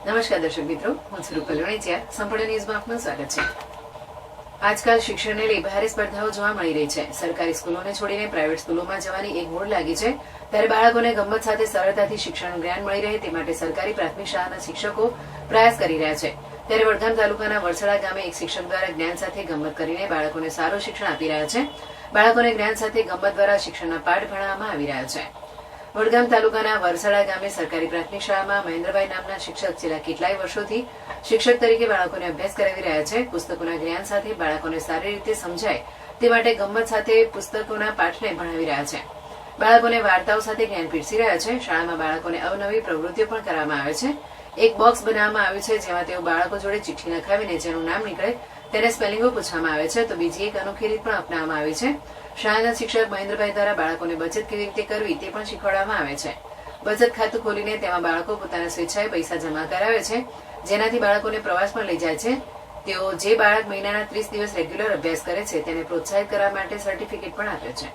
નમસ્કાર દર્શક મિત્રો, હું છું રૂપલ વણિચિયા. સંપૂર્ણ ન્યૂઝમાં આપનું સ્વાગત છે. આજકાલ શિક્ષણને લઈ ભારે સ્પર્ધાઓ જોવા મળી રહી છે. સરકારી સ્કૂલોને છોડીને પ્રાઇવેટ સ્કૂલોમાં જવાની એક હોડ લાગી છે. ત્યારે બાળકોને ગમત સાથે સરળતાથી શિક્ષણનું જ્ઞાન મળી રહે તે માટે સરકારી પ્રાથમિક શાળાના શિક્ષકો પ્રયાસ કરી રહ્યા છે. ત્યારે વડગામ તાલુકાના વરસડા ગામે એક શિક્ષક દ્વારા જ્ઞાન સાથે ગમત કરીને બાળકોને સારું શિક્ષણ આપી રહ્યા છે. બાળકોને જ્ઞાન સાથે ગમત દ્વારા શિક્ષણના પાઠ ભણાવવામાં આવી રહ્યા છે. વડગામ તાલુકાના વરસડા ગામે સરકારી પ્રાથમિક શાળામાં મહેન્દ્રભાઈ નામના શિક્ષક છેલ્લા કેટલાય વર્ષોથી શિક્ષક તરીકે બાળકોને અભ્યાસ કરાવી રહ્યા છે. પુસ્તકોના જ્ઞાન સાથે બાળકોને સારી રીતે સમજાય તે માટે ગમત સાથે પુસ્તકોના પાઠને ભણાવી રહ્યા છે. બાળકોને વાર્તાઓ સાથે જ્ઞાન પીરસી રહ્યા છે. શાળામાં બાળકોને અવનવી પ્રવૃત્તિઓ પણ કરવામાં આવે છે. એક બોક્સ બનાવવામાં આવ્યું છે જેમાં તેઓ બાળકો જોડે ચિઠ્ઠી લખાવીને જેનું નામ નીકળે તેને સ્પેલિંગો પૂછવામાં આવે છે. તો બીજી એક અનોખી રીત પણ અપનાવવામાં આવી છે. શાળાના શિક્ષક મહેન્દ્રભાઈ દ્વારા બાળકોને બચત કેવી રીતે કરવી તે પણ શીખવાડવામાં આવે છે. બચત ખાતું ખોલીને તેમાં બાળકો પોતાના સ્વેચ્છાએ પૈસા જમા કરાવે છે, જેનાથી બાળકોને પ્રવાસ પણ લઈ જાય છે. તેઓ જે બાળક મહિનાના 30 દિવસ રેગ્યુલર અભ્યાસ કરે છે તેને પ્રોત્સાહિત કરવા માટે સર્ટિફિકેટ પણ આપે છે.